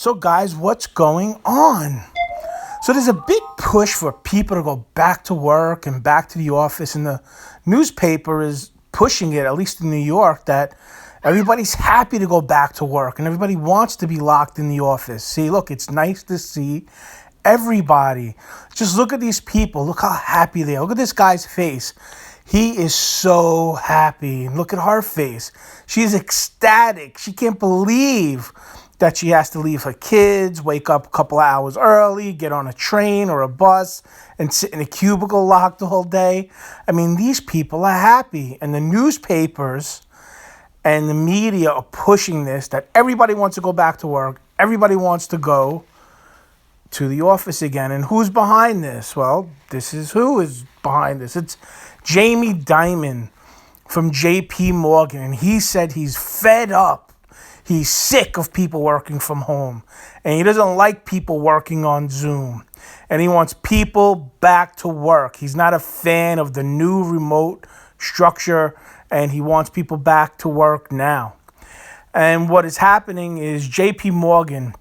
So, guys, what's going on? So, there's a big push for people to go back to work and back to the office, and the newspaper is pushing it, at least in New York, that everybody's happy to go back to work and everybody wants to be locked in the office. See, look, it's nice to see everybody. Just look at these people. Look how happy they are. Look at this guy's face. He is so happy. And look at her face. She's ecstatic. She can't believe that she has to leave her kids, wake up a couple of hours early, get on a train or a bus, and sit in a cubicle locked the whole day. I mean, these people are happy. And the newspapers and the media are pushing this, that everybody wants to go back to work. Everybody wants to go to the office again. And who's behind this? Well, this is who is behind this. It's Jamie Dimon from JPMorgan. And he said he's fed up. He's sick of people working from home. And he doesn't like people working on Zoom. And he wants people back to work. He's not a fan of the new remote structure. And he wants people back to work now. And what is happening is JPMorgan,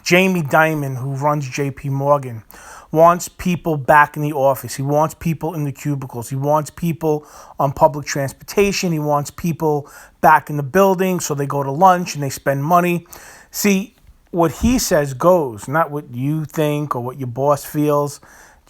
Jamie Dimon, who runs JPMorgan, wants people back in the office. He wants people in the cubicles. He wants people on public transportation. He wants people back in the building so they go to lunch and they spend money. See, what he says goes, not what you think or what your boss feels.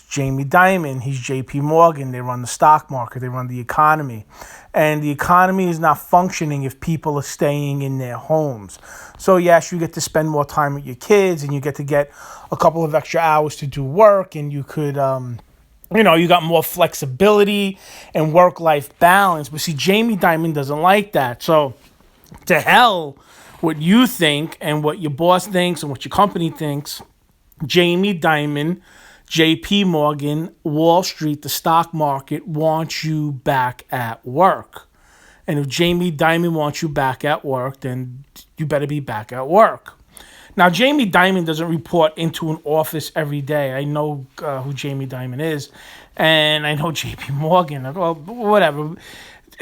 Jamie Dimon, he's JPMorgan. They run the stock market. They run the economy. And the economy is not functioning if people are staying in their homes. So, yes, you get to spend more time with your kids and you get to get a couple of extra hours to do work, and you could, you got more flexibility and work-life balance. But see, Jamie Dimon doesn't like that. So, to hell what you think and what your boss thinks and what your company thinks. Jamie Dimon, JPMorgan, Wall Street, the stock market wants you back at work. And if Jamie Dimon wants you back at work, then you better be back at work. Now, Jamie Dimon doesn't report into an office every day. I know who Jamie Dimon is, and I know JPMorgan. Well, whatever.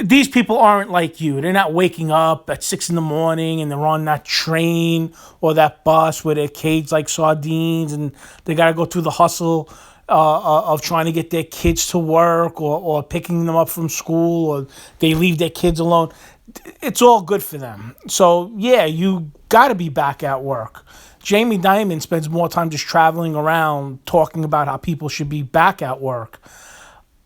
These people aren't like you. They're not waking up at 6 a.m. and they're on that train or that bus where they're caged like sardines and they got to go through the hustle of trying to get their kids to work or picking them up from school, or they leave their kids alone. It's all good for them. So, yeah, you got to be back at work. Jamie Dimon spends more time just traveling around talking about how people should be back at work.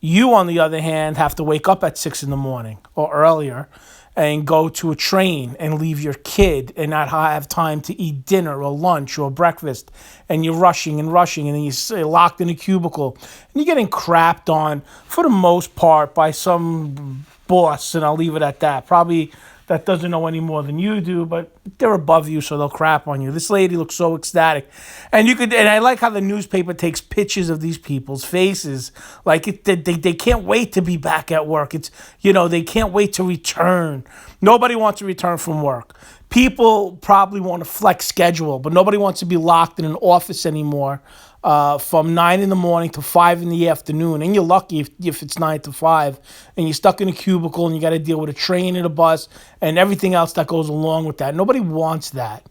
You, on the other hand, have to wake up at 6 a.m. or earlier and go to a train and leave your kid and not have time to eat dinner or lunch or breakfast. And you're rushing, and then you're locked in a cubicle. And you're getting crapped on, for the most part, by some boss, and I'll leave it at that. Probably that doesn't know any more than you do, but they're above you, so they'll crap on you. This lady looks so ecstatic. And I like how the newspaper takes pictures of these people's faces. Like they can't wait to be back at work. They can't wait to return. Nobody wants to return from work. People probably want a flex schedule, but nobody wants to be locked in an office anymore from 9 a.m. to 5 p.m. And you're lucky if it's 9 to 5 and you're stuck in a cubicle and you got to deal with a train and a bus and everything else that goes along with that. Nobody wants that.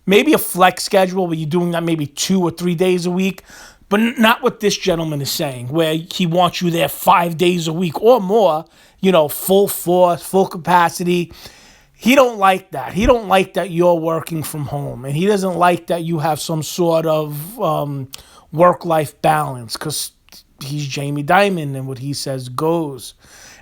Maybe a flex schedule where you're doing that maybe 2 or 3 days a week, but not what this gentleman is saying, where he wants you there 5 days a week or more, full force, full capacity. He don't like that. He don't like that you're working from home, and he doesn't like that you have some sort of work-life balance, because he's Jamie Dimon, and what he says goes.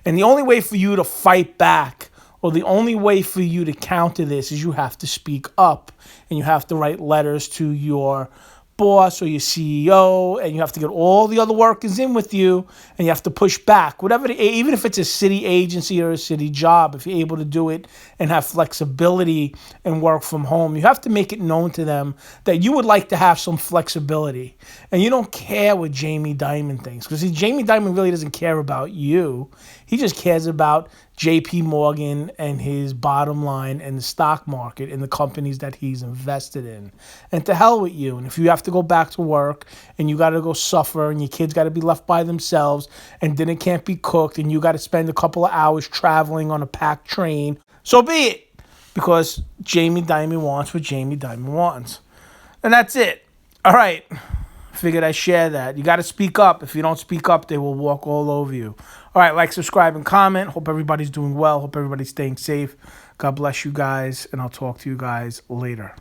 And the only way for you to fight back, or the only way for you to counter this, is you have to speak up, and you have to write letters to your boss or your CEO, and you have to get all the other workers in with you, and you have to push back. Even if it's a city agency or a city job, if you're able to do it and have flexibility and work from home, you have to make it known to them that you would like to have some flexibility. And you don't care what Jamie Dimon thinks, because Jamie Dimon really doesn't care about you. He just cares about JPMorgan and his bottom line and the stock market and the companies that he's invested in. And to hell with you. And if you have to go back to work and you got to go suffer and your kids got to be left by themselves and dinner can't be cooked and you got to spend a couple of hours traveling on a packed train, so be it. Because Jamie Dimon wants what Jamie Dimon wants. And that's it. All right. Figured I'd share that. You got to speak up. If you don't speak up, they will walk all over you. All right, like, subscribe, and comment. Hope everybody's doing well. Hope everybody's staying safe. God bless you guys, and I'll talk to you guys later.